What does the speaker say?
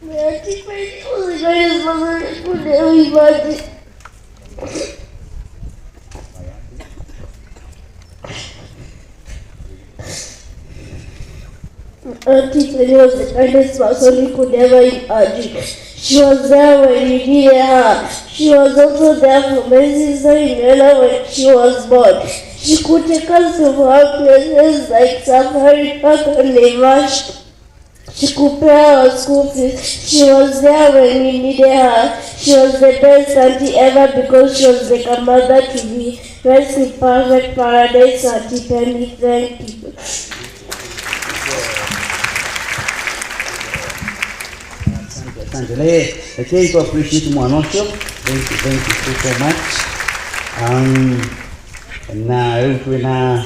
Auntie Penny was the greatest mother I could ever imagine. Auntie Penny was the kindest person you could ever imagine. She was there when you needed her. She was also there for my sister Inela when she was born. She could take us to her places like Safari Park and Naivasha. She could pay our school fees. She was there when we needed her. She was the best auntie ever because she was like a mother to me. Rest in perfect paradise, Auntie Penny. Thank you. Lakini to appreciate Mwanosho. Thank you so much. Na wewe tuna